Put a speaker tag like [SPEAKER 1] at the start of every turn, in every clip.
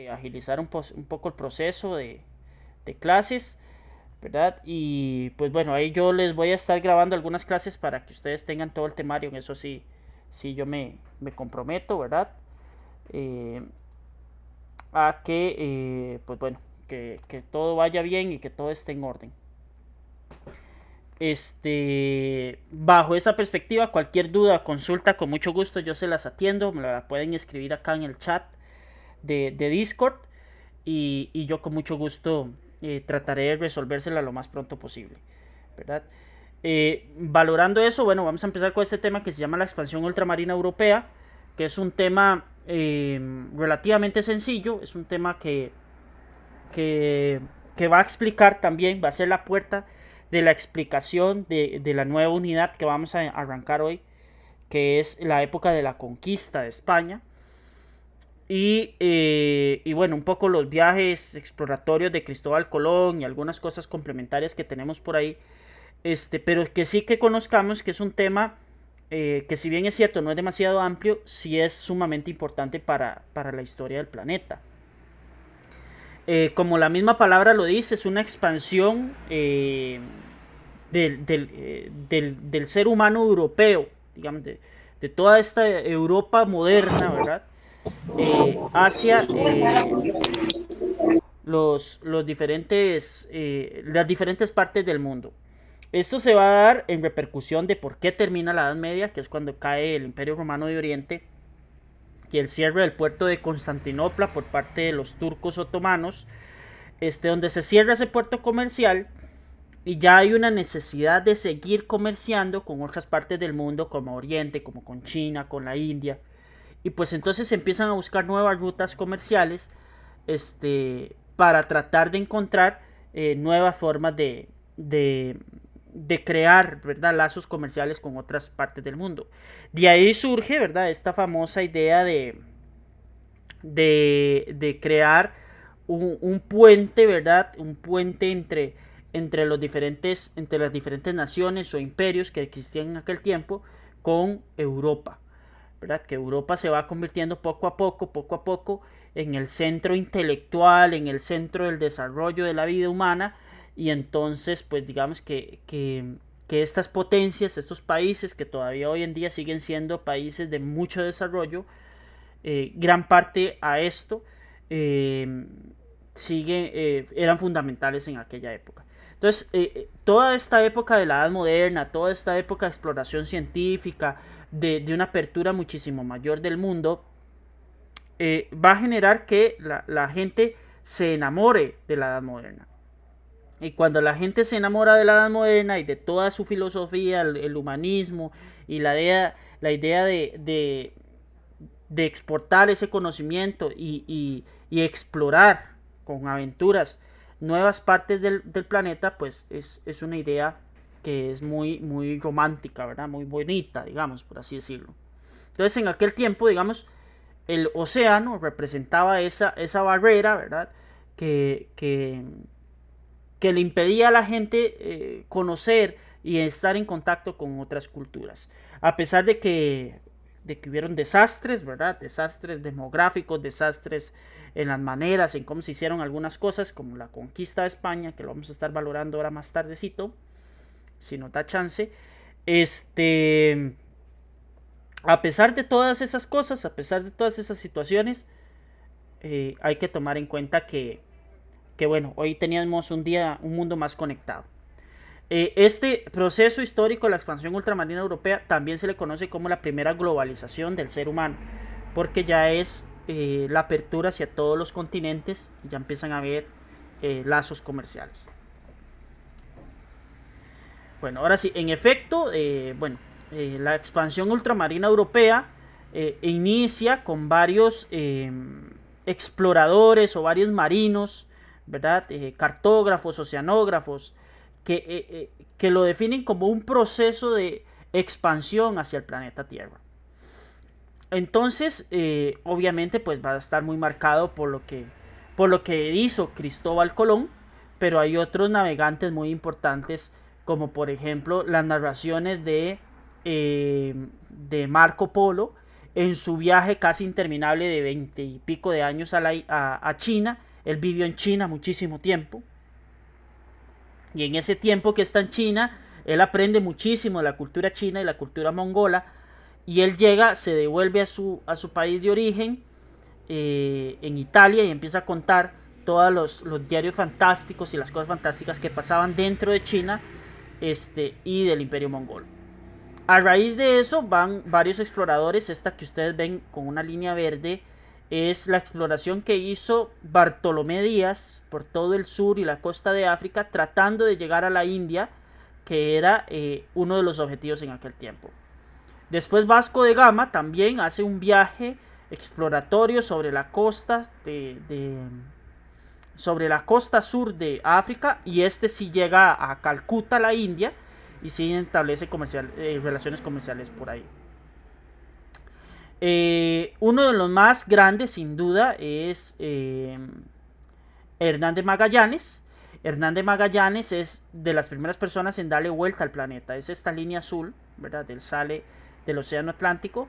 [SPEAKER 1] agilizar un poco el proceso de clases, ¿verdad? Y pues bueno, ahí yo les voy a estar grabando algunas clases para que ustedes tengan todo el temario. En eso sí, sí yo me comprometo, ¿verdad? Eh, a que, pues bueno, que todo vaya bien y que todo esté en orden. Bajo esa perspectiva, cualquier duda, consulta, con mucho gusto yo se las atiendo. Me la pueden escribir acá en el chat de Discord y yo con mucho gusto trataré de resolvérsela lo más pronto posible, ¿verdad? Valorando eso, bueno, vamos a empezar con este tema que se llama la expansión ultramarina europea, que es un tema relativamente sencillo, es un tema que, que va a explicar también, va a ser la puerta de la explicación de la nueva unidad que vamos a arrancar hoy, que es la época de la conquista de España. Y bueno, un poco los viajes exploratorios de Cristóbal Colón y algunas cosas complementarias que tenemos por ahí. Pero que sí que conozcamos que es un tema que si bien es cierto, no es demasiado amplio, sí es sumamente importante para la historia del planeta. Como la misma palabra lo dice, es una expansión del ser humano europeo, digamos, de toda esta Europa moderna, ¿verdad? Hacia los diferentes, las diferentes partes del mundo. Esto se va a dar en repercusión de por qué termina la Edad Media, que es cuando cae el Imperio Romano de Oriente, y el cierre del puerto de Constantinopla por parte de los turcos otomanos, donde se cierra ese puerto comercial y ya hay una necesidad de seguir comerciando con otras partes del mundo, como Oriente, como con China, con la India. Y pues entonces se empiezan a buscar nuevas rutas comerciales para tratar de encontrar nuevas formas de crear, ¿verdad?, lazos comerciales con otras partes del mundo. De ahí surge, ¿verdad?, esta famosa idea de crear un puente, ¿verdad? Un puente entre las diferentes naciones o imperios que existían en aquel tiempo con Europa, ¿verdad? Que Europa se va convirtiendo poco a poco en el centro intelectual, en el centro del desarrollo de la vida humana, y entonces pues digamos que estas potencias, estos países que todavía hoy en día siguen siendo países de mucho desarrollo, gran parte a esto eh, eran fundamentales en aquella época. Entonces, toda esta época de la Edad Moderna, toda esta época de exploración científica, de una apertura muchísimo mayor del mundo, va a generar que la gente se enamore de la Edad Moderna. Y cuando la gente se enamora de la Edad Moderna y de toda su filosofía, el humanismo y la idea de exportar ese conocimiento y explorar con aventuras nuevas partes del planeta, pues es una idea que es muy romántica, ¿verdad? Muy bonita, digamos, por así decirlo. Entonces, en aquel tiempo, digamos, el océano representaba esa barrera, ¿verdad? Que, que, que le impedía a la gente conocer y estar en contacto con otras culturas. A pesar de que hubieron desastres, ¿verdad? Desastres demográficos, desastres en las maneras, en cómo se hicieron algunas cosas, como la conquista de España, que lo vamos a estar valorando ahora más tardecito, si nos da chance. A pesar de todas esas cosas, a pesar de todas esas situaciones, hay que tomar en cuenta que bueno, hoy teníamos un mundo más conectado. Este proceso histórico de la expansión ultramarina europea también se le conoce como la primera globalización del ser humano, porque ya es la apertura hacia todos los continentes y ya empiezan a haber lazos comerciales. Bueno, ahora sí, en efecto, la expansión ultramarina europea inicia con varios exploradores o varios marinos, ¿verdad? Cartógrafos, oceanógrafos, que lo definen como un proceso de expansión hacia el planeta Tierra. Entonces, obviamente, pues va a estar muy marcado por lo que hizo Cristóbal Colón, pero hay otros navegantes muy importantes, como por ejemplo las narraciones de Marco Polo en su viaje casi interminable de 20 y pico de años a China. Él vivió en China muchísimo tiempo. Y en ese tiempo que está en China, él aprende muchísimo de la cultura china y la cultura mongola. Y él llega, se devuelve a su país de origen, en Italia, y empieza a contar todos los diarios fantásticos y las cosas fantásticas que pasaban dentro de China y del Imperio Mongol. A raíz de eso van varios exploradores. Esta que ustedes ven con una línea verde es la exploración que hizo Bartolomé Díaz por todo el sur y la costa de África, tratando de llegar a la India, que era uno de los objetivos en aquel tiempo. Después Vasco de Gama también hace un viaje exploratorio sobre la costa sobre la costa sur de África, y sí llega a Calcuta, la India, y sí establece relaciones comerciales por ahí. Uno de los más grandes, sin duda, es Hernán de Magallanes. Hernán de Magallanes es de las primeras personas en darle vuelta al planeta. Es esta línea azul, ¿verdad? Él sale del Océano Atlántico,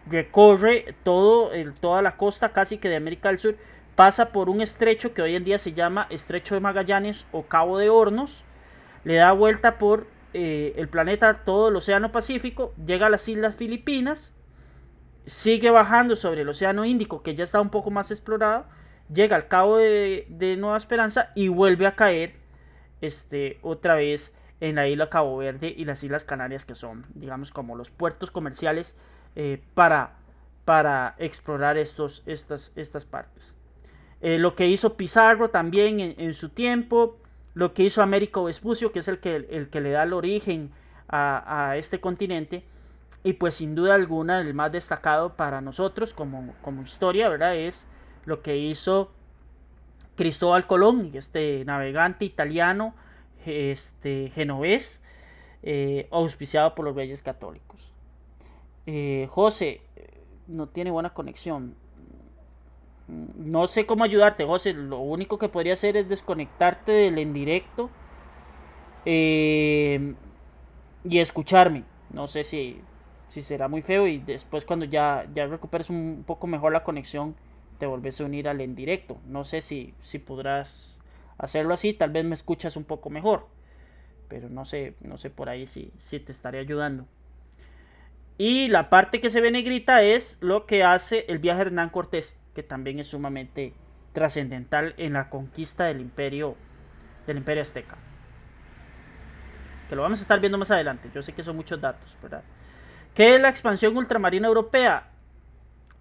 [SPEAKER 1] recorre toda la costa casi que de América del Sur, pasa por un estrecho que hoy en día se llama Estrecho de Magallanes o Cabo de Hornos, le da vuelta por el planeta, todo el Océano Pacífico, llega a las Islas Filipinas, sigue bajando sobre el Océano Índico, que ya está un poco más explorado, llega al Cabo de Nueva Esperanza y vuelve a caer otra vez en la isla Cabo Verde y las Islas Canarias, que son, digamos, como los puertos comerciales para explorar estas partes. Lo que hizo Pizarro también en su tiempo, lo que hizo Américo Vespucio, que es el que le da el origen a este continente, y pues sin duda alguna el más destacado para nosotros como historia, ¿verdad? Es lo que hizo Cristóbal Colón, este navegante italiano, genovés, auspiciado por los Reyes Católicos. José, no tiene buena conexión. No sé cómo ayudarte, José. Lo único que podría hacer es desconectarte del en directo y escucharme. No sé si será muy feo, y después cuando ya recuperes un poco mejor la conexión, te volvés a unir al en directo. No sé si podrás hacerlo así. Tal vez me escuchas un poco mejor, pero no sé por ahí si te estaré ayudando. Y la parte que se ve negrita es lo que hace el viaje de Hernán Cortés, que también es sumamente trascendental en la conquista del imperio azteca, que lo vamos a estar viendo más adelante. Yo sé que son muchos datos, ¿verdad? ¿Qué es la expansión ultramarina europea?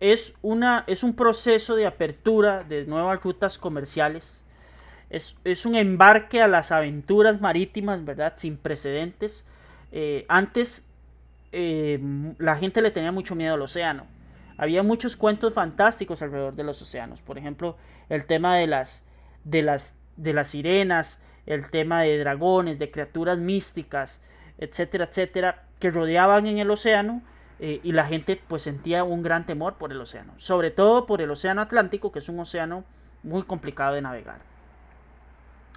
[SPEAKER 1] Es un proceso de apertura de nuevas rutas comerciales. Es un embarque a las aventuras marítimas, ¿verdad? Sin precedentes. Antes la gente le tenía mucho miedo al océano. Había muchos cuentos fantásticos alrededor de los océanos. Por ejemplo, el tema de las sirenas, el tema de dragones, de criaturas místicas, etcétera, etcétera, que rodeaban en el océano, y la gente pues sentía un gran temor por el océano, sobre todo por el océano Atlántico, que es un océano muy complicado de navegar.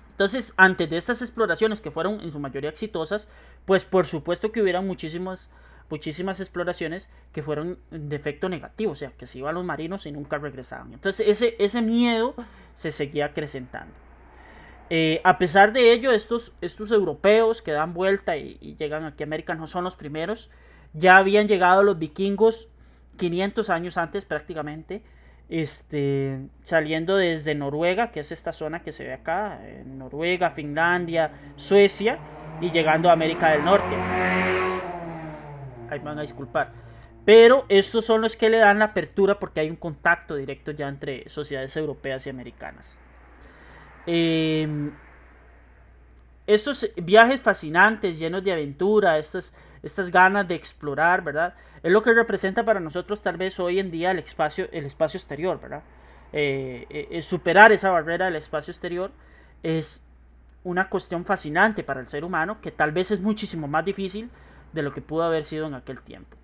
[SPEAKER 1] Entonces, antes de estas exploraciones, que fueron en su mayoría exitosas, pues por supuesto que hubieran muchísimas exploraciones que fueron de efecto negativo, o sea, que se iban los marinos y nunca regresaban. Entonces ese miedo se seguía acrecentando. A pesar de ello, estos europeos que dan vuelta y llegan aquí a América no son los primeros. Ya habían llegado los vikingos 500 años antes prácticamente, saliendo desde Noruega, que es esta zona que se ve acá, Noruega, Finlandia, Suecia, y llegando a América del Norte. Ahí van a disculpar, pero estos son los que le dan la apertura, porque hay un contacto directo ya entre sociedades europeas y americanas. Estos viajes fascinantes, llenos de aventura, estas ganas de explorar, ¿verdad? Es lo que representa para nosotros tal vez hoy en día el espacio exterior, ¿verdad? Superar esa barrera del espacio exterior es una cuestión fascinante para el ser humano, que tal vez es muchísimo más difícil de lo que pudo haber sido en aquel tiempo,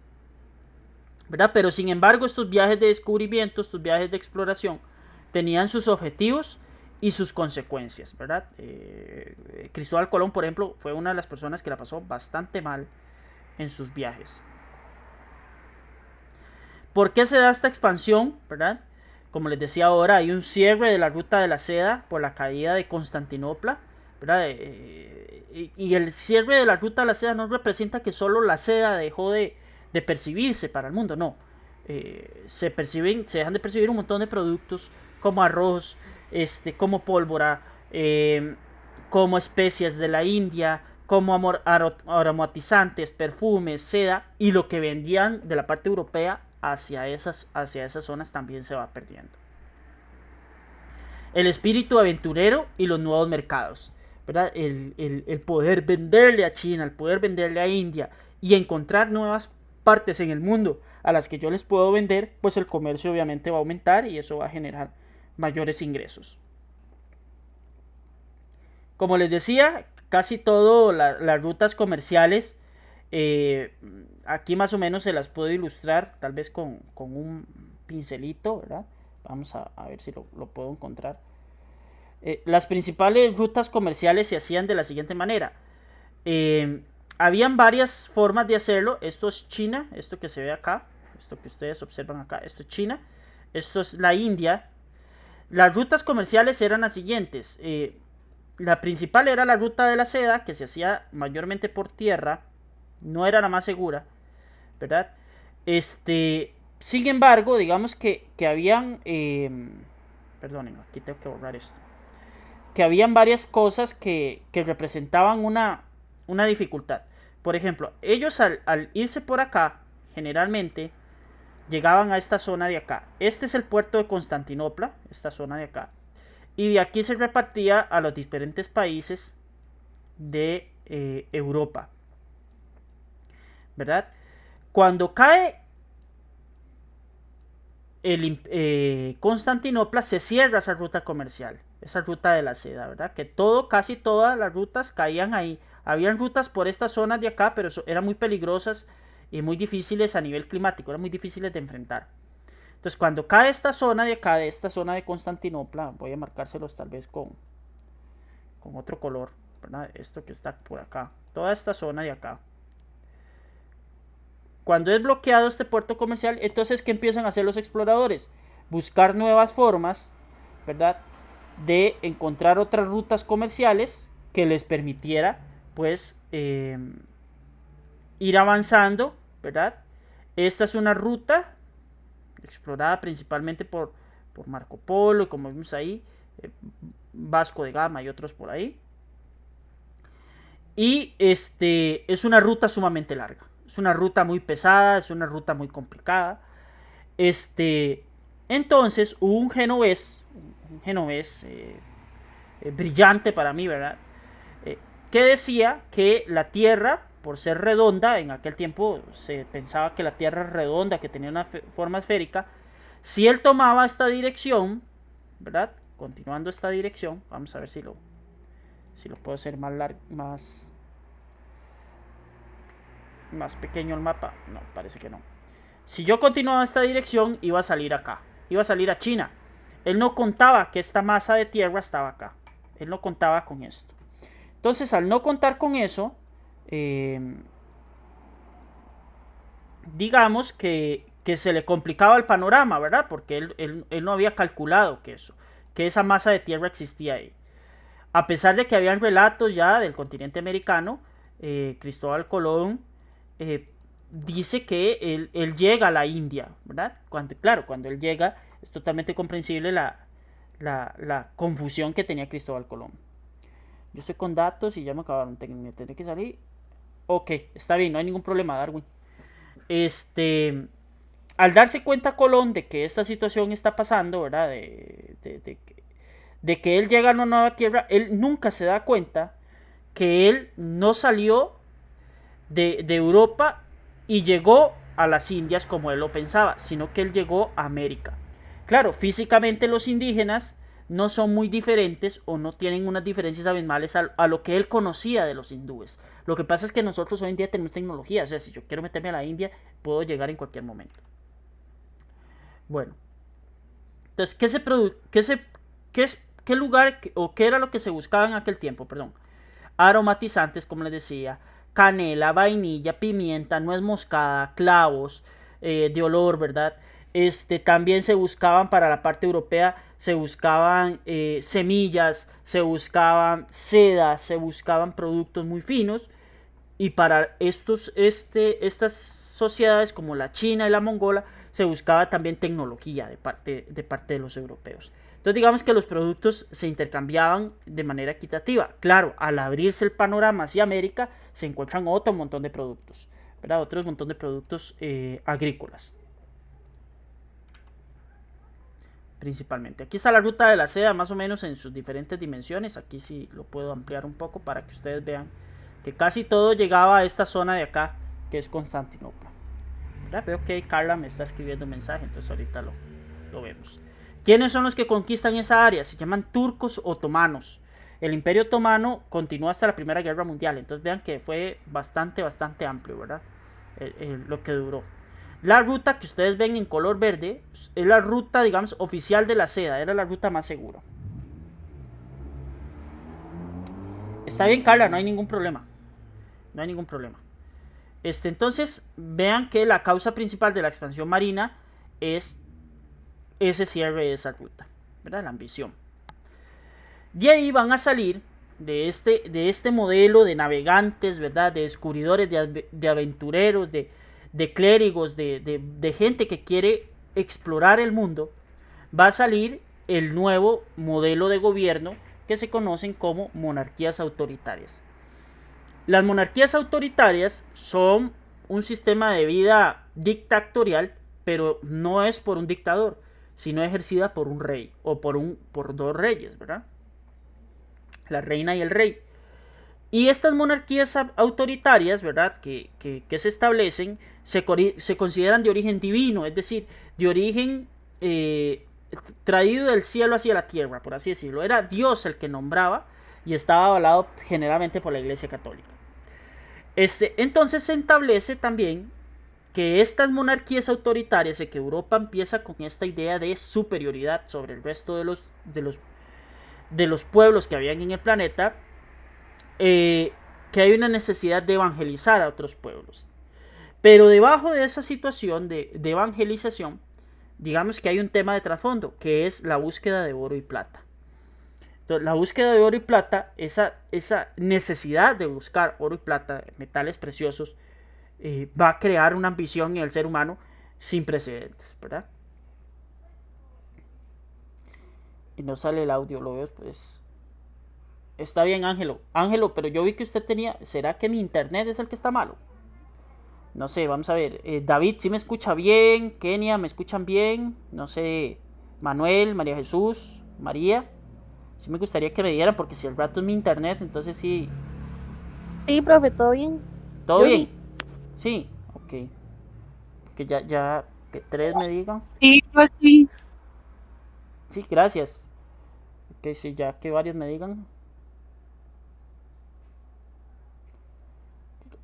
[SPEAKER 1] ¿verdad? Pero sin embargo, estos viajes de descubrimiento, estos viajes de exploración, tenían sus objetivos y sus consecuencias, ¿verdad? Cristóbal Colón, por ejemplo, fue una de las personas que la pasó bastante mal en sus viajes. ¿Por qué se da esta expansión? ¿Verdad? Como les decía ahora, hay un cierre de la ruta de la seda por la caída de Constantinopla, ¿verdad? Y el cierre de la ruta de la seda no representa que solo la seda dejó de percibirse para el mundo, no. Se dejan de percibir un montón de productos como arroz, como pólvora, como especias de la India, como aromatizantes, perfumes, seda, y lo que vendían de la parte europea hacia esas zonas también se va perdiendo. El espíritu aventurero y los nuevos mercados, ¿verdad? El poder venderle a China, el poder venderle a India y encontrar nuevas partes en el mundo a las que yo les puedo vender, pues el comercio obviamente va a aumentar y eso va a generar mayores ingresos. Como les decía, casi todas las rutas comerciales, aquí más o menos se las puedo ilustrar, tal vez con un pincelito, ¿verdad? Vamos a ver si lo puedo encontrar. Las principales rutas comerciales se hacían de la siguiente manera. Habían varias formas de hacerlo. Esto es China, esto que se ve acá, esto que ustedes observan acá, esto es China, esto es la India. Las rutas comerciales eran las siguientes. La principal era la ruta de la seda, que se hacía mayormente por tierra, no era la más segura, ¿verdad? Sin embargo, digamos que habían, perdonen, aquí tengo que borrar esto, que habían varias cosas que representaban una dificultad. Por ejemplo, ellos al irse por acá, generalmente llegaban a esta zona de acá. Este es el puerto de Constantinopla, esta zona de acá. Y de aquí se repartía a los diferentes países de Europa, ¿verdad? Cuando cae Constantinopla, se cierra esa ruta comercial, esa ruta de la seda, ¿verdad? Que casi todas las rutas caían ahí. Habían rutas por estas zonas de acá, pero eran muy peligrosas y muy difíciles a nivel climático, eran muy difíciles de enfrentar. Entonces, cuando cae esta zona de acá, de esta zona de Constantinopla, voy a marcárselos tal vez con otro color, ¿verdad? Esto que está por acá, toda esta zona de acá. Cuando es bloqueado este puerto comercial, entonces, ¿qué empiezan a hacer los exploradores? Buscar nuevas formas, ¿verdad? De encontrar otras rutas comerciales que les permitiera, pues, ir avanzando, ¿verdad? Esta es una ruta explorada principalmente por Marco Polo, y como vimos ahí, Vasco de Gama y otros por ahí. Y es una ruta sumamente larga. Es una ruta muy pesada, es una ruta muy complicada. Entonces hubo un genovés brillante para mí, ¿verdad? Que decía que la Tierra, por ser redonda, en aquel tiempo se pensaba que la Tierra es redonda, que tenía una forma esférica. Si él tomaba esta dirección, ¿verdad? Continuando esta dirección, vamos a ver si lo puedo hacer más pequeño el mapa. No, parece que no. Si yo continuaba esta dirección, iba a salir acá, iba a salir a China. Él no contaba que esta masa de tierra estaba acá, él no contaba con esto. Entonces, al no contar con eso, digamos que se le complicaba el panorama, ¿verdad? Porque él no había calculado que esa masa de tierra existía ahí. A pesar de que habían relatos ya del continente americano, Cristóbal Colón dice que él llega a la India, ¿verdad? Cuando él llega, es totalmente comprensible la confusión que tenía Cristóbal Colón. Yo estoy con datos y ya me acabaron, tendré que salir. Ok, está bien, no hay ningún problema, Darwin. Al darse cuenta Colón de que esta situación está pasando, ¿verdad? De que él llega a una nueva tierra, él nunca se da cuenta que él no salió de Europa y llegó a las Indias como él lo pensaba, sino que él llegó a América. Claro, físicamente los indígenas no son muy diferentes o no tienen unas diferencias abismales a lo que él conocía de los hindúes. Lo que pasa es que nosotros hoy en día tenemos tecnología, o sea, si yo quiero meterme a la India, puedo llegar en cualquier momento. Bueno, entonces, ¿qué lugar o qué era lo que se buscaba en aquel tiempo? Perdón. Aromatizantes, como les decía, canela, vainilla, pimienta, nuez moscada, clavos, de olor, ¿verdad? También se buscaban para la parte europea, se buscaban semillas, se buscaban seda, se buscaban productos muy finos. Y para estas sociedades como la China y la Mongola se buscaba también tecnología de parte de los europeos. Entonces digamos que los productos se intercambiaban de manera equitativa. Claro, al abrirse el panorama hacia América se encuentran otro montón de productos, ¿verdad? Otro montón de productos agrícolas. Principalmente. Aquí está la ruta de la seda más o menos en sus diferentes dimensiones. Aquí sí lo puedo ampliar un poco para que ustedes vean que casi todo llegaba a esta zona de acá, que es Constantinopla. ¿Verdad? Veo que Carla me está escribiendo un mensaje, entonces ahorita lo vemos. ¿Quiénes son los que conquistan esa área? Se llaman turcos otomanos. El Imperio Otomano continuó hasta la Primera Guerra Mundial, entonces vean que fue bastante amplio, ¿verdad? Lo que duró. La ruta que ustedes ven en color verde es la ruta, digamos, oficial de la seda, era la ruta más segura. Está bien, Carla, no hay ningún problema. No hay ningún problema. Entonces, vean que la causa principal de la expansión marina es ese cierre de esa ruta, ¿verdad? La ambición. De ahí van a salir de este modelo de navegantes, ¿verdad? De descubridores, de aventureros, de clérigos, de gente que quiere explorar el mundo. Va a salir el nuevo modelo de gobierno que se conocen como monarquías autoritarias. Las monarquías autoritarias son un sistema de vida dictatorial, pero no es por un dictador, sino ejercida por un rey o por dos reyes, ¿verdad? La reina y el rey. Y estas monarquías autoritarias, ¿verdad? Que se establecen, se consideran de origen divino, es decir, de origen traído del cielo hacia la tierra, por así decirlo. Era Dios el que nombraba y estaba avalado generalmente por la Iglesia Católica. Entonces se establece también que estas monarquías autoritarias, y que Europa empieza con esta idea de superioridad sobre el resto de los pueblos que habían en el planeta, que hay una necesidad de evangelizar a otros pueblos. Pero debajo de esa situación de evangelización, digamos que hay un tema de trasfondo, que es la búsqueda de oro y plata. Entonces, la búsqueda de oro y plata, esa necesidad de buscar oro y plata, metales preciosos, va a crear una ambición en el ser humano sin precedentes, ¿verdad? Y no sale el audio, lo veo, pues. Está bien, Ángelo. Ángelo, pero yo vi que usted tenía. ¿Será que mi internet es el que está malo? No sé, vamos a ver. David, ¿sí me escucha bien? Kenia, ¿me escuchan bien? No sé. Manuel, María Jesús, María. Sí me gustaría que me dieran, porque si el rato es mi internet, entonces sí.
[SPEAKER 2] Sí, profe, ¿todo bien?
[SPEAKER 1] ¿Todo
[SPEAKER 2] Yo
[SPEAKER 1] bien?
[SPEAKER 2] sí.
[SPEAKER 1] Sí, ok. Que ya, que tres me digan.
[SPEAKER 2] Sí, pues sí.
[SPEAKER 1] Sí, gracias. Que sí, ya que varios me digan.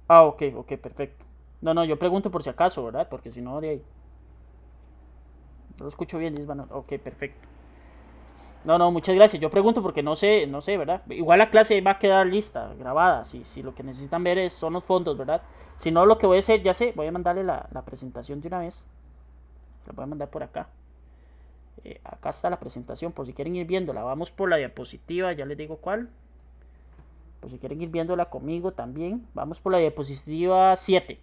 [SPEAKER 1] Ah, ok, perfecto. No, yo pregunto por si acaso, ¿verdad? Porque si no, de ahí. No lo escucho bien, dice Manuel. Ok, perfecto. No, muchas gracias. Yo pregunto porque no sé, ¿verdad? Igual la clase va a quedar lista, grabada. Si lo que necesitan ver son los fondos, ¿verdad? Si no, lo que voy a hacer, ya sé, voy a mandarle la presentación de una vez. La voy a mandar por acá. Acá está la presentación, por si quieren ir viéndola. Vamos por la diapositiva, ya les digo cuál. Por si quieren ir viéndola conmigo también. Vamos por la diapositiva 7.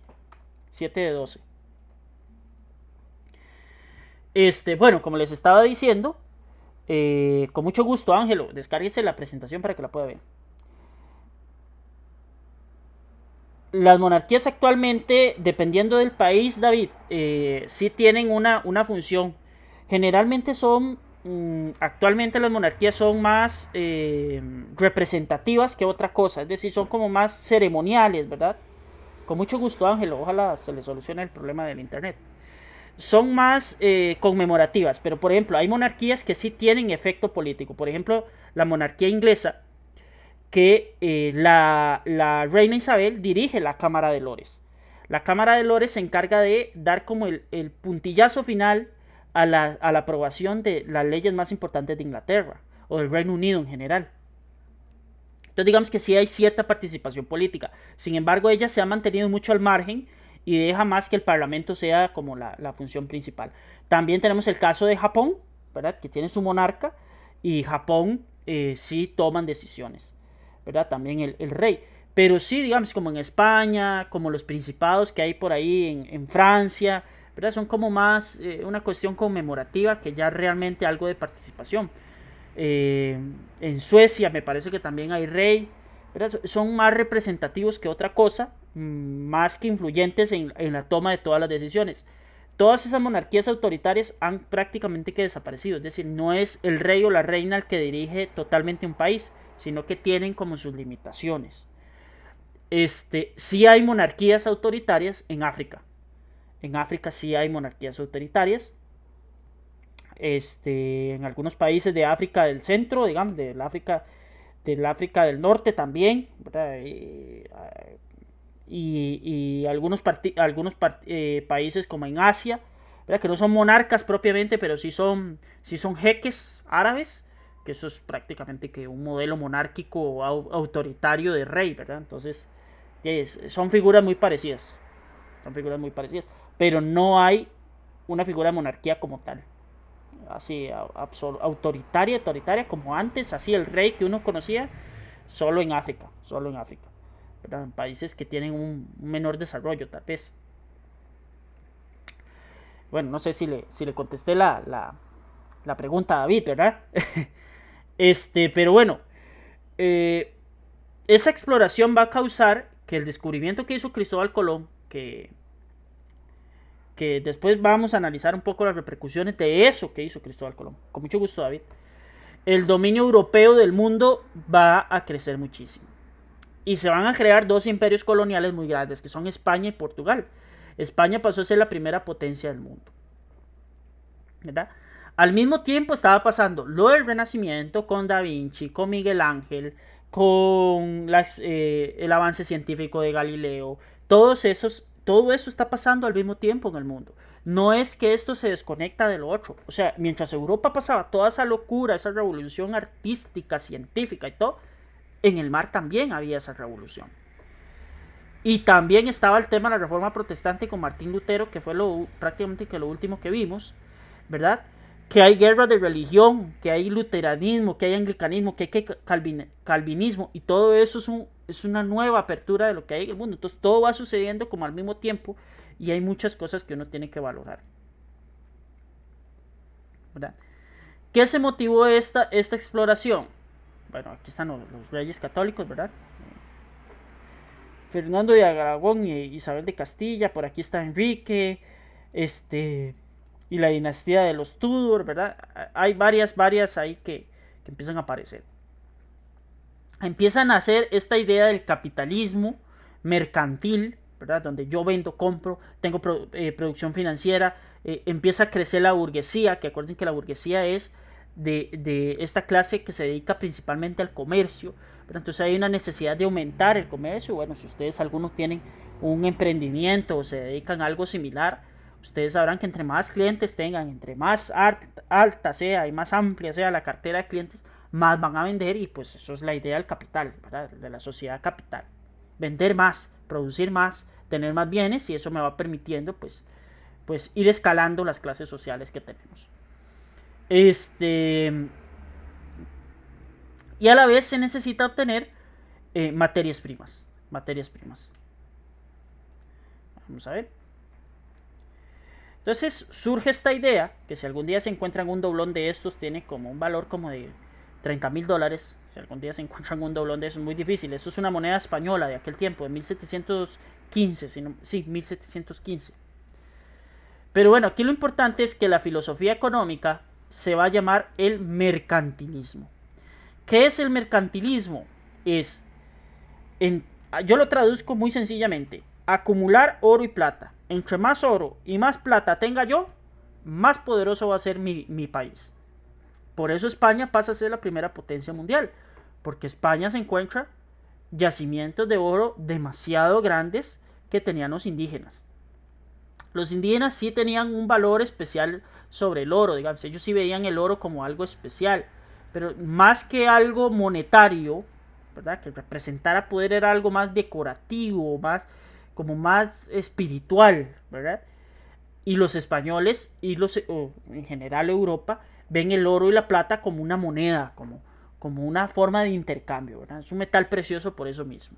[SPEAKER 1] 7 de 12. Bueno, como les estaba diciendo, con mucho gusto, Ángelo, descárguese la presentación para que la pueda ver. Las monarquías actualmente, dependiendo del país, David, sí tienen una función. Generalmente actualmente las monarquías son más representativas que otra cosa, es decir, son como más ceremoniales, ¿verdad? Con mucho gusto, Ángelo, ojalá se le solucione el problema del internet. Son más conmemorativas, pero por ejemplo, hay monarquías que sí tienen efecto político. Por ejemplo, la monarquía inglesa, que la reina Isabel dirige la Cámara de Lores. La Cámara de Lores se encarga de dar como el puntillazo final a la aprobación de las leyes más importantes de Inglaterra o del Reino Unido en general. Entonces digamos que sí hay cierta participación política. Sin embargo, ella se ha mantenido mucho al margen y deja más que el parlamento sea como la función principal. También tenemos el caso de Japón, ¿verdad? Que tiene su monarca y Japón sí toman decisiones, ¿verdad? También el rey. Pero sí, digamos, como en España, como los principados que hay por ahí en Francia, ¿verdad? Son como más una cuestión conmemorativa que ya realmente algo de participación. En Suecia me parece que también hay rey, ¿verdad? Son más representativos que otra cosa, más que influyentes en la toma de todas las decisiones. Todas esas monarquías autoritarias han prácticamente que desaparecido, es decir, no es el rey o la reina el que dirige totalmente un país, sino que tienen como sus limitaciones. Sí hay monarquías autoritarias en África. En África sí hay monarquías autoritarias. En algunos países de África del centro, digamos, del África del norte también, ¿verdad? Y algunos países como en Asia, ¿verdad? Que no son monarcas propiamente, pero sí son jeques árabes, que eso es prácticamente que un modelo monárquico autoritario de rey, ¿verdad? Entonces, son figuras muy parecidas, pero no hay una figura de monarquía como tal, así autoritaria como antes, así el rey que uno conocía, solo en África, ¿verdad? En países que tienen un menor desarrollo tal vez. Bueno, no sé si le contesté la pregunta a David, ¿verdad? Pero bueno, esa exploración va a causar que el descubrimiento que hizo Cristóbal Colón, que después vamos a analizar un poco las repercusiones de eso que hizo Cristóbal Colón. Con mucho gusto, David. El dominio europeo del mundo va a crecer muchísimo. Y se van a crear dos imperios coloniales muy grandes, que son España y Portugal. España pasó a ser la primera potencia del mundo, ¿verdad? Al mismo tiempo estaba pasando lo del Renacimiento con Da Vinci, con Miguel Ángel, con el avance científico de Galileo. Todo eso está pasando al mismo tiempo en el mundo. No es que esto se desconecta de lo otro. O sea, mientras Europa pasaba toda esa locura, esa revolución artística, científica y todo, en el mar también había esa revolución. Y también estaba el tema de la reforma protestante con Martín Lutero, que fue prácticamente que lo último que vimos, ¿verdad? Que hay guerra de religión, que hay luteranismo, que hay anglicanismo, que hay calvinismo, y todo eso es una nueva apertura de lo que hay en el mundo. Entonces todo va sucediendo como al mismo tiempo y hay muchas cosas que uno tiene que valorar, ¿verdad? ¿Qué se motivó esta exploración? Bueno, aquí están los reyes católicos, ¿verdad? Fernando de Aragón y Isabel de Castilla, por aquí está Enrique, y la dinastía de los Tudor, ¿verdad? Hay varias ahí que empiezan a aparecer. Empiezan a hacer esta idea del capitalismo mercantil, ¿verdad? Donde yo vendo, compro, tengo producción financiera, empieza a crecer la burguesía, que acuérdense que la burguesía es de esta clase que se dedica principalmente al comercio, pero entonces hay una necesidad de aumentar el comercio. Bueno, si ustedes algunos tienen un emprendimiento o se dedican a algo similar, ustedes sabrán que entre más clientes tengan, entre más alta sea y más amplia sea la cartera de clientes, más van a vender, y pues eso es la idea del capital, ¿verdad? De la sociedad capital. Vender más, producir más, tener más bienes, y eso me va permitiendo pues ir escalando las clases sociales que tenemos. Y a la vez se necesita obtener materias primas. Vamos a ver. Entonces surge esta idea que si algún día se encuentran un doblón de estos, tiene como un valor como de $30,000. Si algún día se encuentran un doblón de eso, es muy difícil. Esto es una moneda española de aquel tiempo, de 1715. 1715. Pero bueno, aquí lo importante es que la filosofía económica se va a llamar el mercantilismo. ¿Qué es el mercantilismo? Yo lo traduzco muy sencillamente: acumular oro y plata. Entre más oro y más plata tenga yo, más poderoso va a ser mi país. Por eso España pasa a ser la primera potencia mundial, porque España se encuentra yacimientos de oro demasiado grandes que tenían los indígenas. Los indígenas sí tenían un valor especial sobre el oro, digamos, ellos sí veían el oro como algo especial, pero más que algo monetario, ¿verdad? Que representara poder, era algo más decorativo, más como más espiritual, ¿verdad? Y los españoles o en general Europa ven el oro y la plata como una moneda, como una forma de intercambio, ¿verdad? Es un metal precioso por eso mismo.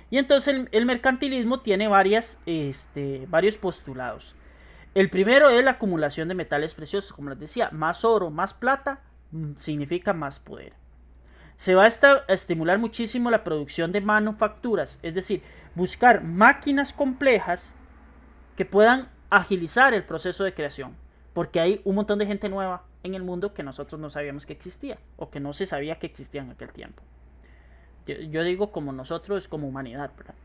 [SPEAKER 1] Y entonces el mercantilismo tiene varios postulados. El primero es la acumulación de metales preciosos, como les decía, más oro, más plata significa más poder. Se va a estimular muchísimo la producción de manufacturas, es decir, buscar máquinas complejas que puedan agilizar el proceso de creación, porque hay un montón de gente nueva en el mundo que nosotros no sabíamos que existía o que no se sabía que existía en aquel tiempo. Yo digo como nosotros, como humanidad, ¿verdad?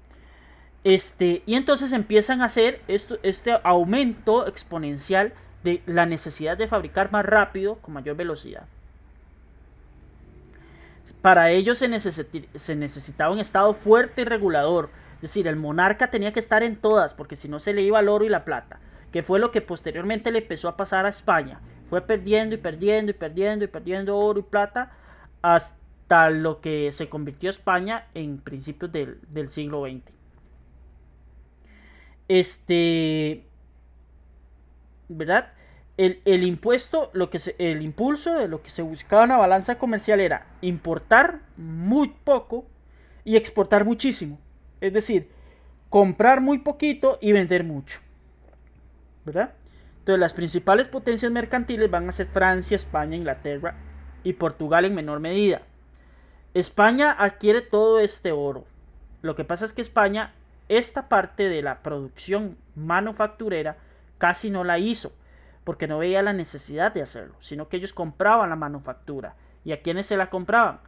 [SPEAKER 1] Y entonces empiezan a hacer este aumento exponencial de la necesidad de fabricar más rápido con mayor velocidad. Para ello se necesitaba un estado fuerte y regulador, es decir, el monarca tenía que estar en todas porque si no se le iba el oro y la plata, que fue lo que posteriormente le empezó a pasar a España. Fue perdiendo y perdiendo y perdiendo y perdiendo oro y plata hasta lo que se convirtió España en principios del siglo XX. ¿Verdad? El impulso de lo que se buscaba en la balanza comercial era importar muy poco y exportar muchísimo. Es decir, comprar muy poquito y vender mucho. ¿Verdad? Entonces las principales potencias mercantiles van a ser Francia, España, Inglaterra y Portugal en menor medida. España adquiere todo este oro. Lo que pasa es que España, esta parte de la producción manufacturera, casi no la hizo, porque no veía la necesidad de hacerlo, sino que ellos compraban la manufactura. ¿Y a quiénes se la compraban?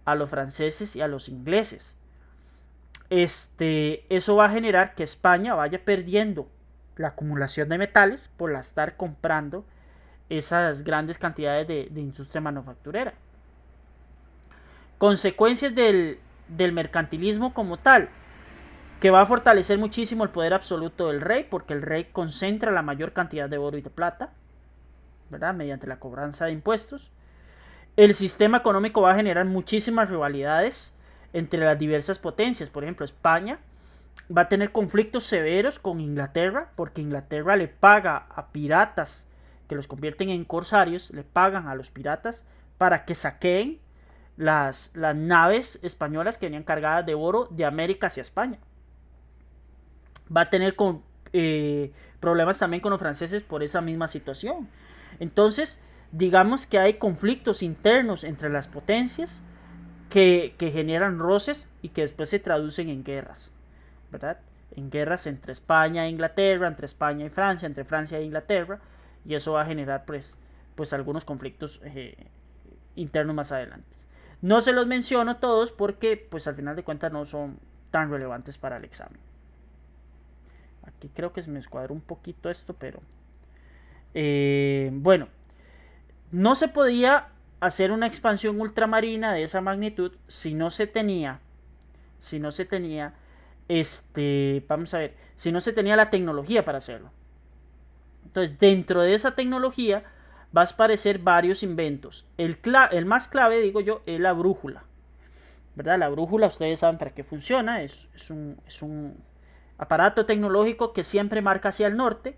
[SPEAKER 1] A los franceses y a los ingleses. Eso va a generar que España vaya perdiendo la acumulación de metales por estar comprando esas grandes cantidades de industria manufacturera. Consecuencias del mercantilismo como tal, que va a fortalecer muchísimo el poder absoluto del rey, porque el rey concentra la mayor cantidad de oro y de plata, ¿verdad? Mediante la cobranza de impuestos. El sistema económico va a generar muchísimas rivalidades entre las diversas potencias. Por ejemplo, España va a tener conflictos severos con Inglaterra, porque Inglaterra le paga a piratas que los convierten en corsarios, le pagan a los piratas para que saqueen las naves españolas que venían cargadas de oro de América hacia España. Va a tener problemas también con los franceses por esa misma situación. Entonces, digamos que hay conflictos internos entre las potencias que generan roces y que después se traducen en guerras, ¿verdad? En guerras entre España e Inglaterra, entre España y Francia, entre Francia e Inglaterra, y eso va a generar pues algunos conflictos internos más adelante. No se los menciono todos porque pues al final de cuentas no son tan relevantes para el examen. Aquí creo que se me escuadró un poquito esto, pero bueno, no se podía hacer una expansión ultramarina de esa magnitud si no se tenía la tecnología para hacerlo. Entonces, dentro de esa tecnología va a aparecer varios inventos. El más clave, digo yo, es la brújula, ¿verdad? La brújula, ustedes saben para qué funciona. Es un aparato tecnológico que siempre marca hacia el norte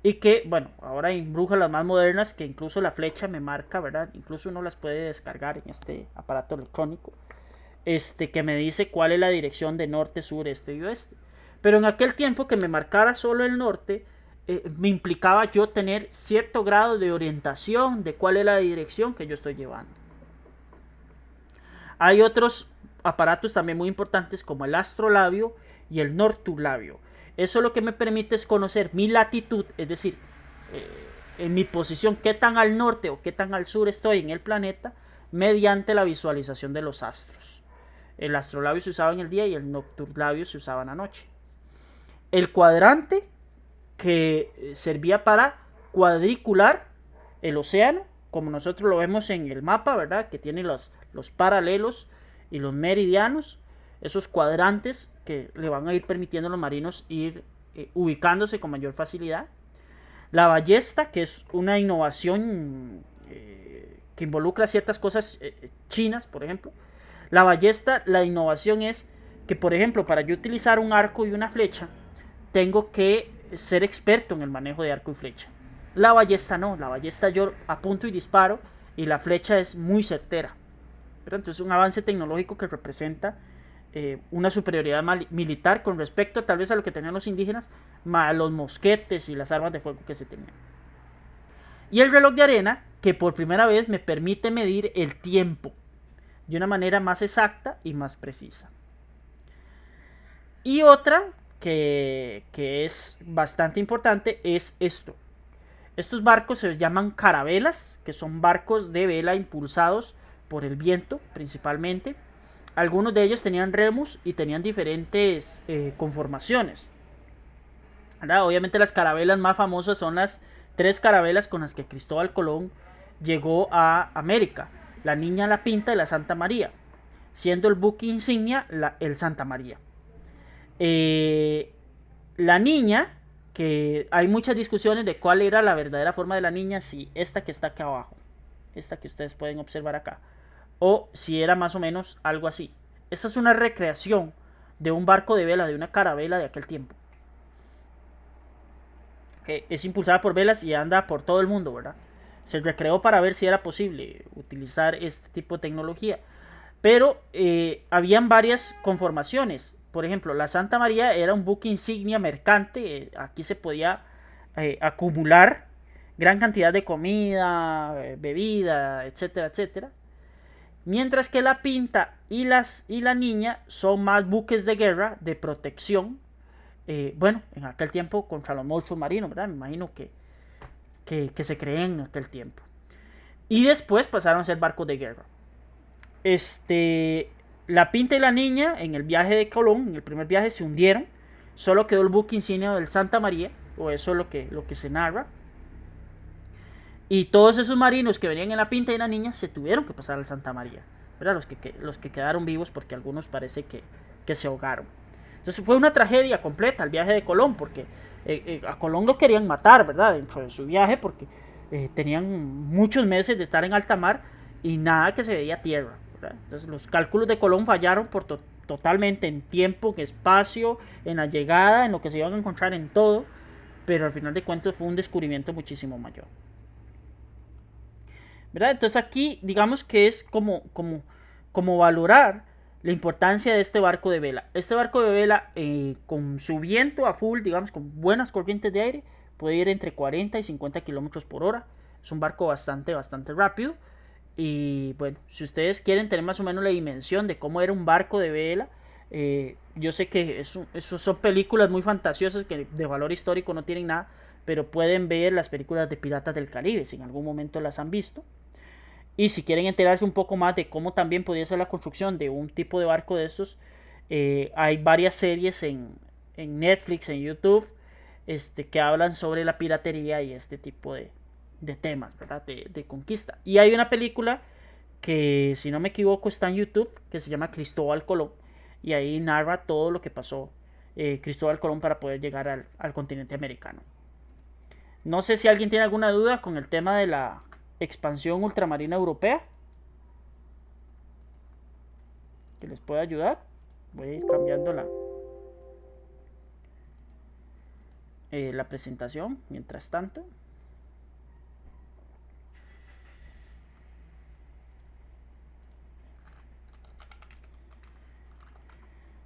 [SPEAKER 1] y que, bueno, ahora hay brújulas más modernas que incluso la flecha me marca, ¿verdad? Incluso uno las puede descargar en este aparato electrónico, que me dice cuál es la dirección de norte, sur, este y oeste. Pero en aquel tiempo que me marcara solo el norte, me implicaba yo tener cierto grado de orientación de cuál es la dirección que yo estoy llevando. Hay otros aparatos también muy importantes como el astrolabio y el nortulabio. Eso lo que me permite es conocer mi latitud, es decir, en mi posición, qué tan al norte o qué tan al sur estoy en el planeta, mediante la visualización de los astros. El astrolabio se usaba en el día y el nocturlabio se usaba en la noche. El cuadrante, que servía para cuadricular el océano, como nosotros lo vemos en el mapa, ¿verdad? Que tiene los paralelos y los meridianos, esos cuadrantes que le van a ir permitiendo a los marinos ir ubicándose con mayor facilidad. La ballesta, que es una innovación que involucra ciertas cosas chinas, por ejemplo. La ballesta, la innovación es que, por ejemplo, para yo utilizar un arco y una flecha, tengo que ser experto en el manejo de arco y flecha. La ballesta no, la ballesta yo apunto y disparo y la flecha es muy certera. Pero entonces un avance tecnológico que representa una superioridad militar con respecto tal vez a lo que tenían los indígenas, más los mosquetes y las armas de fuego que se tenían. Y el reloj de arena, que por primera vez me permite medir el tiempo de una manera más exacta y más precisa. Y otra que es bastante importante es esto. Estos barcos se llaman carabelas, que son barcos de vela impulsados por el viento principalmente. Algunos de ellos tenían remos y tenían diferentes conformaciones. Obviamente las carabelas más famosas son las 3 carabelas con las que Cristóbal Colón llegó a América: la Niña, la Pinta y la Santa María, siendo el buque insignia el Santa María. La Niña, que hay muchas discusiones de cuál era la verdadera forma de la Niña, si esta que está acá abajo, esta que ustedes pueden observar acá, o si era más o menos algo así. Esta es una recreación de un barco de vela, de una carabela de aquel tiempo. Es impulsada por velas y anda por todo el mundo, ¿verdad? Se recreó para ver si era posible utilizar este tipo de tecnología. Pero habían varias conformaciones. Por ejemplo, la Santa María era un buque insignia mercante. Aquí se podía acumular gran cantidad de comida, bebida, etcétera, etcétera. Mientras que la Pinta y la Niña son más buques de guerra, de protección. Bueno, en aquel tiempo contra los monstruos marinos, ¿verdad? Me imagino que se creían en aquel tiempo. Y después pasaron a ser barcos de guerra. La Pinta y la Niña en el viaje de Colón, en el primer viaje, se hundieron. Solo quedó el buque insignia del Santa María, o eso es lo que se narra. Y todos esos marinos que venían en la Pinta y la Niña se tuvieron que pasar al Santa María, ¿verdad? Los que quedaron vivos, porque algunos parece que se ahogaron. Entonces fue una tragedia completa el viaje de Colón, porque a Colón lo querían matar, ¿verdad? Dentro de su viaje, porque tenían muchos meses de estar en alta mar y nada que se veía tierra, ¿verdad? Entonces los cálculos de Colón fallaron totalmente en tiempo, en espacio, en la llegada, en lo que se iban a encontrar, en todo. Pero al final de cuentas fue un descubrimiento muchísimo mayor, ¿verdad? Entonces aquí digamos que es como valorar la importancia de este barco de vela. Este barco de vela con su viento a full, digamos, con buenas corrientes de aire, puede ir entre 40 y 50 kilómetros por hora. Es un barco bastante rápido. Y bueno, si ustedes quieren tener más o menos la dimensión de cómo era un barco de vela, yo sé que eso son películas muy fantasiosas que de valor histórico no tienen nada, pero pueden ver las películas de Piratas del Caribe si en algún momento las han visto. Y si quieren enterarse un poco más de cómo también podría ser la construcción de un tipo de barco de estos, hay varias series en Netflix, en YouTube, que hablan sobre la piratería y este tipo de temas, ¿verdad? De conquista. Y hay una película que, si no me equivoco, está en YouTube, que se llama Cristóbal Colón, y ahí narra todo lo que pasó Cristóbal Colón para poder llegar al continente americano. No sé si alguien tiene alguna duda con el tema de la expansión ultramarina europea que les pueda ayudar. Voy a ir cambiando la presentación mientras tanto.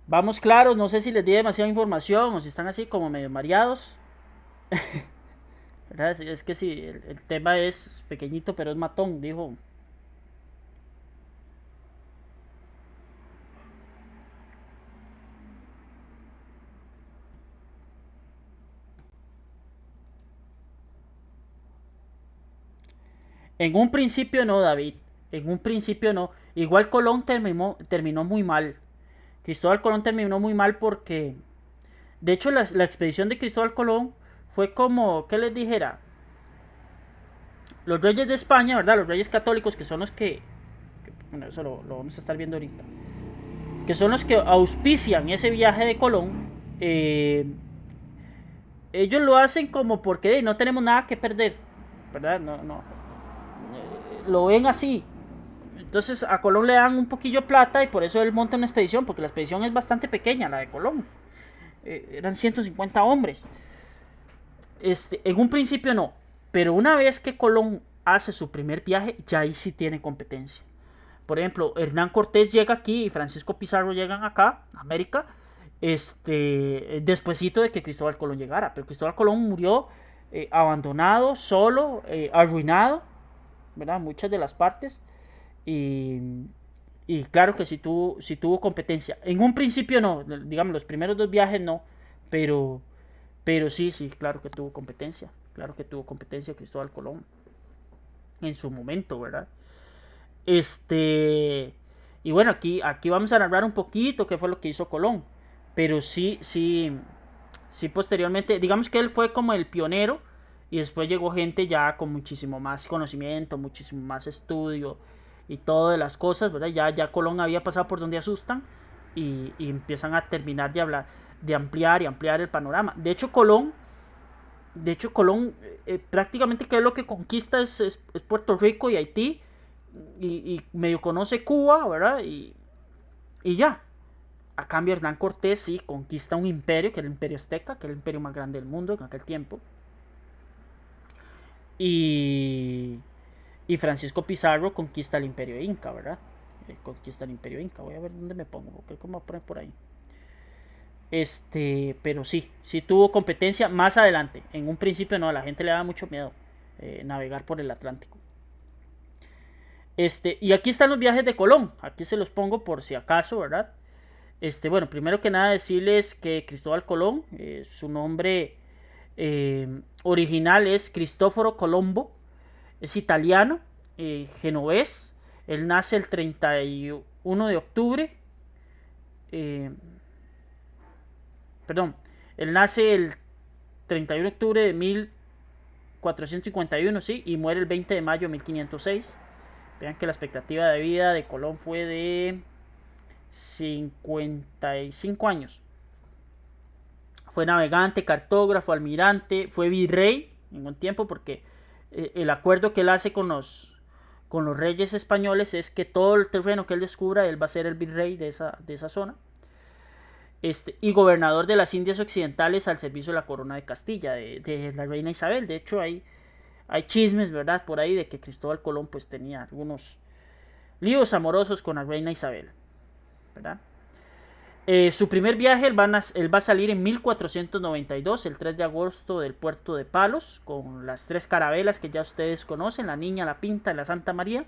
[SPEAKER 1] Vamos claros, no sé si les di demasiada información o si están así como medio mareados. ¿Verdad? Es que sí, el tema es pequeñito pero es matón, dijo. En un principio no, David. En un principio no. Igual Colón terminó muy mal. Cristóbal Colón terminó muy mal porque, de hecho, la expedición de Cristóbal Colón fue como, ¿qué les dijera? Los reyes de España, ¿verdad? Los reyes católicos, que son los bueno, eso lo vamos a estar viendo ahorita, que son los que auspician ese viaje de Colón. Ellos lo hacen como porque no tenemos nada que perder, ¿verdad? No, lo ven así. Entonces a Colón le dan un poquillo de plata y por eso él monta una expedición, porque la expedición es bastante pequeña, la de Colón. Eran 150 hombres. En un principio no, pero una vez que Colón hace su primer viaje, ya ahí sí tiene competencia. Por ejemplo, Hernán Cortés llega aquí y Francisco Pizarro llegan acá, a América, despuesito de que Cristóbal Colón llegara. Pero Cristóbal Colón murió abandonado, solo, arruinado, ¿verdad? Muchas de las partes. Y, y claro que sí tuvo competencia. En un principio no, digamos, los primeros 2 viajes no, pero sí, claro que tuvo competencia. Claro que tuvo competencia Cristóbal Colón en su momento, ¿verdad? Y bueno, aquí vamos a narrar un poquito qué fue lo que hizo Colón. Pero sí posteriormente, digamos que él fue como el pionero y después llegó gente ya con muchísimo más conocimiento, muchísimo más estudio y todo de las cosas, ¿verdad? Ya Colón había pasado por donde asustan y empiezan a terminar de hablar, de ampliar y ampliar el panorama. De hecho, Colón prácticamente que es lo que conquista es Puerto Rico y Haití y medio conoce Cuba, ¿verdad? Y ya. A cambio, Hernán Cortés sí conquista un imperio, que era el imperio azteca, que era el imperio más grande del mundo en aquel tiempo. Y Francisco Pizarro conquista el imperio inca, ¿verdad? Conquista el imperio inca. Voy a ver dónde me pongo, creo que me voy a poner por ahí. Pero sí tuvo competencia más adelante. En un principio no, a la gente le daba mucho miedo navegar por el Atlántico. Y aquí están los viajes de Colón. Aquí se los pongo por si acaso, ¿verdad? Bueno, primero que nada decirles que Cristóbal Colón, su nombre original es Cristóforo Colombo, es italiano, genovés. Él nace el 31 de octubre. Él nace el 31 de octubre de 1451, sí, y muere el 20 de mayo de 1506. Vean que la expectativa de vida de Colón fue de 55 años. Fue navegante, cartógrafo, almirante, fue virrey en un tiempo porque el acuerdo que él hace con los reyes españoles es que todo el terreno que él descubra, él va a ser el virrey de esa zona. Y gobernador de las Indias Occidentales al servicio de la corona de Castilla, de la reina Isabel. De hecho, hay chismes, ¿verdad? Por ahí de que Cristóbal Colón pues tenía algunos líos amorosos con la reina Isabel, ¿verdad? Su primer viaje, él va a salir en 1492, el 3 de agosto del puerto de Palos, con las 3 carabelas que ya ustedes conocen, la Niña, la Pinta y la Santa María.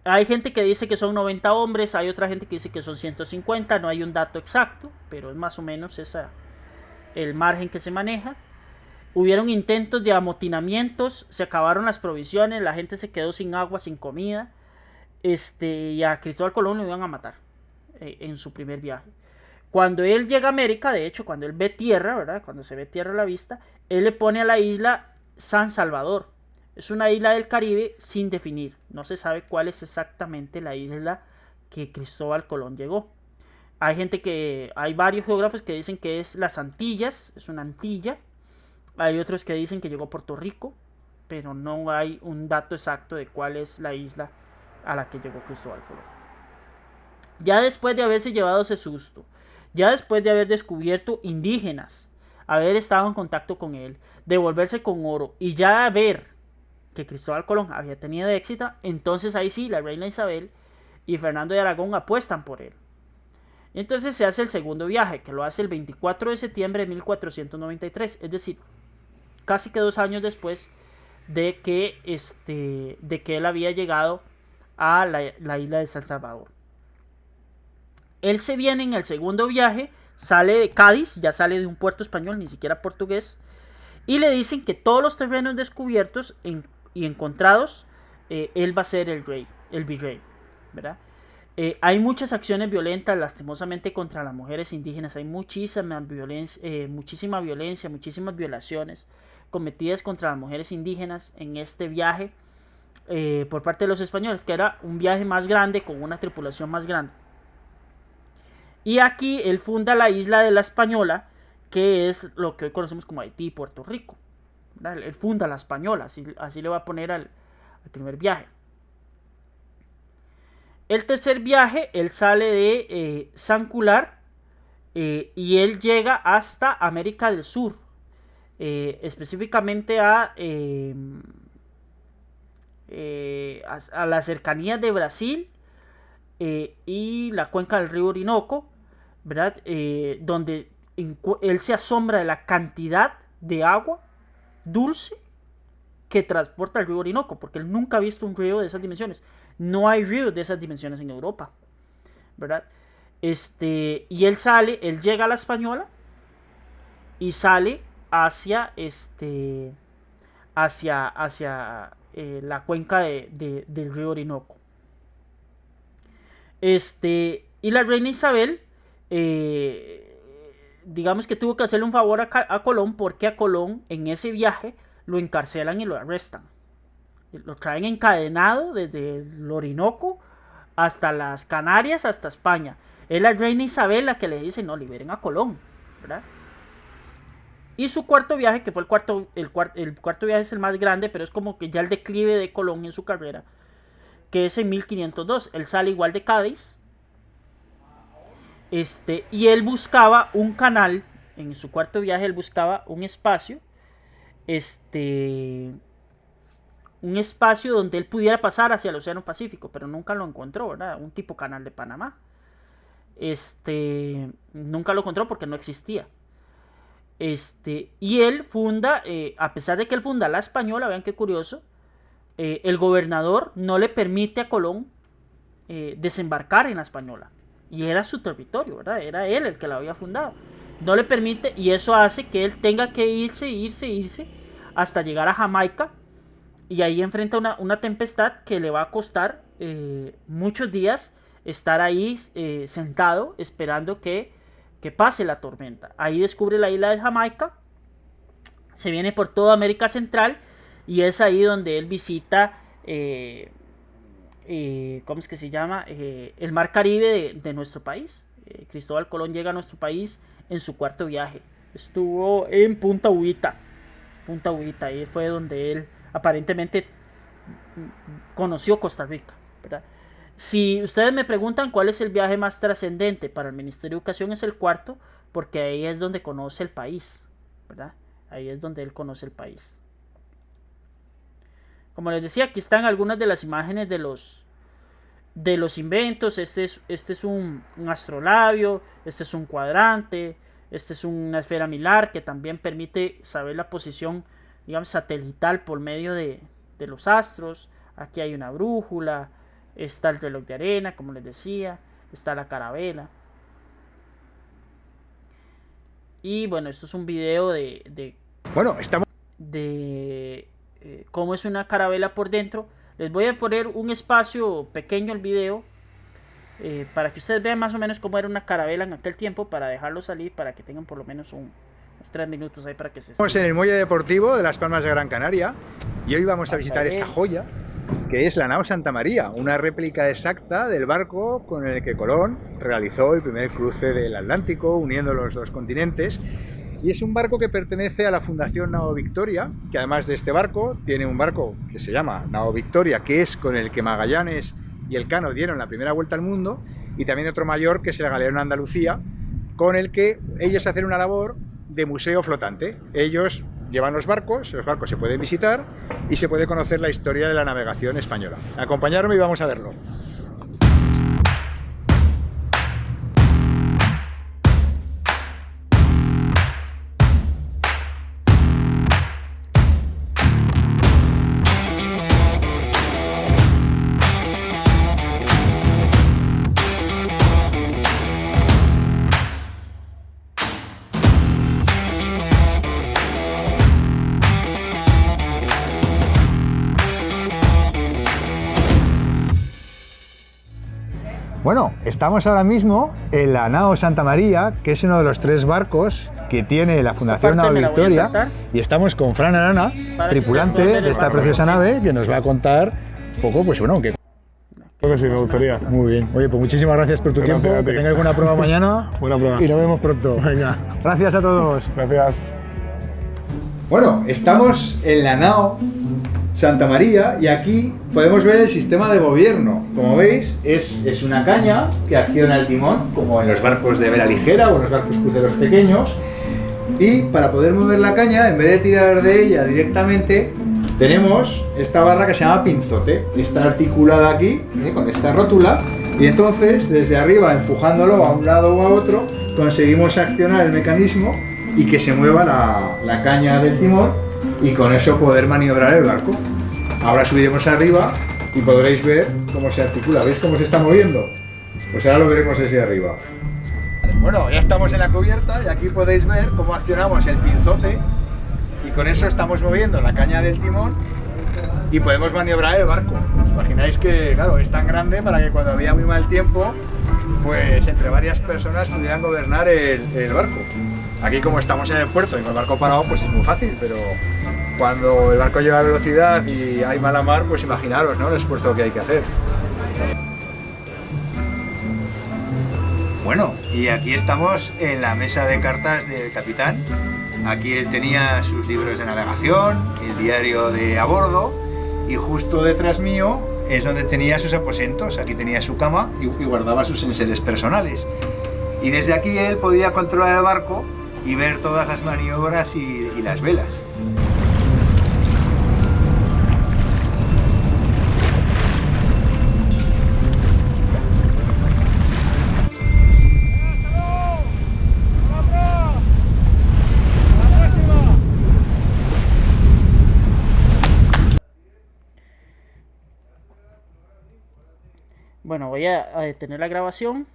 [SPEAKER 1] Hay gente que dice que son 90 hombres, hay otra gente que dice que son 150, no hay un dato exacto, pero es más o menos el margen que se maneja. Hubieron intentos de amotinamientos, se acabaron las provisiones, la gente se quedó sin agua, sin comida. Y a Cristóbal Colón lo iban a matar en su primer viaje. Cuando él llega a América, de hecho, cuando él ve tierra, ¿verdad? Cuando se ve tierra a la vista, él le pone a la isla San Salvador. Es una isla del Caribe sin definir. No se sabe cuál es exactamente la isla que Cristóbal Colón llegó. Hay varios geógrafos que dicen que es las Antillas, es una Antilla. Hay otros que dicen que llegó a Puerto Rico, pero no hay un dato exacto de cuál es la isla a la que llegó Cristóbal Colón. Ya después de haberse llevado ese susto, ya después de haber descubierto indígenas, haber estado en contacto con él, devolverse con oro y ya ver que Cristóbal Colón había tenido éxito, entonces ahí sí la reina Isabel y Fernando de Aragón apuestan por él. Entonces se hace el segundo viaje, que lo hace el 24 de septiembre de 1493, es decir, casi que 2 años después de que él había llegado a la isla de San Salvador. Él se viene en el segundo viaje, sale de Cádiz, ya sale de un puerto español, ni siquiera portugués, y le dicen que todos los terrenos descubiertos y encontrados, él va a ser el virrey, ¿verdad? Hay muchas acciones violentas, lastimosamente, contra las mujeres indígenas. Hay muchísima violencia, muchísimas violaciones cometidas contra las mujeres indígenas en este viaje por parte de los españoles, que era un viaje más grande con una tripulación más grande. Y aquí él funda la isla de la Española, que es lo que hoy conocemos como Haití y Puerto Rico, ¿verdad? Él funda la Española, así le va a poner al primer viaje. el tercer viaje, él sale de San Cular y él llega hasta América del Sur, específicamente a las cercanías de Brasil y la cuenca del río Orinoco, ¿verdad? Donde él se asombra de la cantidad de agua dulce que transporta el río Orinoco, porque él nunca ha visto un río de esas dimensiones. No hay ríos de esas dimensiones en Europa, ¿verdad? Y él llega a la Española y sale hacia la cuenca del río Orinoco. Y la reina Isabel, digamos que tuvo que hacerle un favor a Colón, porque a Colón en ese viaje lo encarcelan y lo arrestan. Lo traen encadenado desde el Orinoco hasta las Canarias, hasta España. Es la reina Isabel la que le dice, no, liberen a Colón, ¿verdad? Y su cuarto viaje, que fue el cuarto viaje es el más grande, pero es como que ya el declive de Colón en su carrera, que es en 1502. Él sale igual de Cádiz, y él buscaba un canal. En su cuarto viaje él buscaba un espacio, un espacio donde él pudiera pasar hacia el Océano Pacífico, pero nunca lo encontró, ¿verdad? Un tipo canal de Panamá. Nunca lo encontró porque no existía. Y él funda, a pesar de que él funda la Española, vean qué curioso, el gobernador no le permite a Colón desembarcar en la Española. Y era su territorio, ¿verdad? Era él el que la había fundado. No le permite, y eso hace que él tenga que irse hasta llegar a Jamaica. Y ahí enfrenta una tempestad que le va a costar muchos días estar ahí sentado esperando que pase la tormenta. Ahí descubre la isla de Jamaica, se viene por toda América Central y es ahí donde él visita, ¿cómo es que se llama? El mar Caribe de nuestro país. Cristóbal Colón llega a nuestro país en su cuarto viaje. Estuvo en Punta Ubita, ahí fue donde él aparentemente conoció Costa Rica, ¿verdad? Si ustedes me preguntan cuál es el viaje más trascendente para el Ministerio de Educación, es el cuarto, porque ahí es donde conoce el país, ¿verdad? Ahí es donde él conoce el país. Como les decía, aquí están algunas de las imágenes de los inventos. Este es un astrolabio, este es un cuadrante, este es una esfera milar que también permite saber la posición, digamos, satelital por medio de los astros. Aquí hay una brújula. Está el reloj de arena, como les decía. Está la carabela. Y bueno, esto es un video de cómo es una carabela por dentro. Les voy a poner un espacio pequeño el video para que ustedes vean más o menos cómo era una carabela en aquel tiempo, para dejarlo salir, para que tengan por lo menos unos 3 minutos ahí para que se...
[SPEAKER 3] Estamos en el muelle deportivo de Las Palmas de Gran Canaria y hoy vamos a visitar esta joya, que es la nao Santa María, una réplica exacta del barco con el que Colón realizó el primer cruce del Atlántico, uniendo los dos continentes. Y es un barco que pertenece a la Fundación Nao Victoria, que además de este barco, tiene un barco que se llama Nao Victoria, que es con el que Magallanes y Elcano dieron la primera vuelta al mundo, y también otro mayor, que es el Galeón Andalucía, con el que ellos hacen una labor de museo flotante. Ellos llevan los barcos se pueden visitar y se puede conocer la historia de la navegación española. Acompañarme y vamos a verlo. Bueno, estamos ahora mismo en la nao Santa María, que es uno de los 3 barcos que tiene la Fundación Nao Victoria, y estamos con Fran Arana, tripulante de esta preciosa nave, que nos va a contar un poco, pues bueno, que...
[SPEAKER 4] Creo que sí, me gustaría.
[SPEAKER 3] Muy bien. Oye, pues muchísimas gracias por tu tiempo, que tengas buena prueba mañana.
[SPEAKER 4] Buena prueba.
[SPEAKER 3] Y nos vemos pronto.
[SPEAKER 4] Venga.
[SPEAKER 3] Gracias a todos.
[SPEAKER 4] Gracias.
[SPEAKER 3] Bueno, estamos en la nao Santa María, y aquí podemos ver el sistema de gobierno. Como veis, es una caña que acciona el timón, como en los barcos de vela ligera o en los barcos cruceros pequeños. Y para poder mover la caña, en vez de tirar de ella directamente, tenemos esta barra que se llama pinzote. Está articulada aquí, con esta rótula, y entonces desde arriba, empujándolo a un lado o a otro, conseguimos accionar el mecanismo y que se mueva la caña del timón, y con eso poder maniobrar el barco. Ahora subiremos arriba y podréis ver cómo se articula. ¿Veis cómo se está moviendo? Pues ahora lo veremos desde arriba. Bueno, ya estamos en la cubierta y aquí podéis ver cómo accionamos el pinzote, y con eso estamos moviendo la caña del timón y podemos maniobrar el barco. ¿Os imagináis que, claro, es tan grande para que cuando había muy mal tiempo, pues entre varias personas pudieran gobernar el barco? Aquí, como estamos en el puerto y con el barco parado, pues es muy fácil, pero cuando el barco llega a velocidad y hay mala mar, pues imaginaros, ¿no?, el esfuerzo que hay que hacer. Bueno, y aquí estamos en la mesa de cartas del capitán. Aquí él tenía sus libros de navegación, el diario de a bordo, y justo detrás mío es donde tenía sus aposentos. Aquí tenía su cama y guardaba sus enseres personales. Y desde aquí él podía controlar el barco y ver todas las maniobras y las velas.
[SPEAKER 1] Bueno, voy a detener la grabación.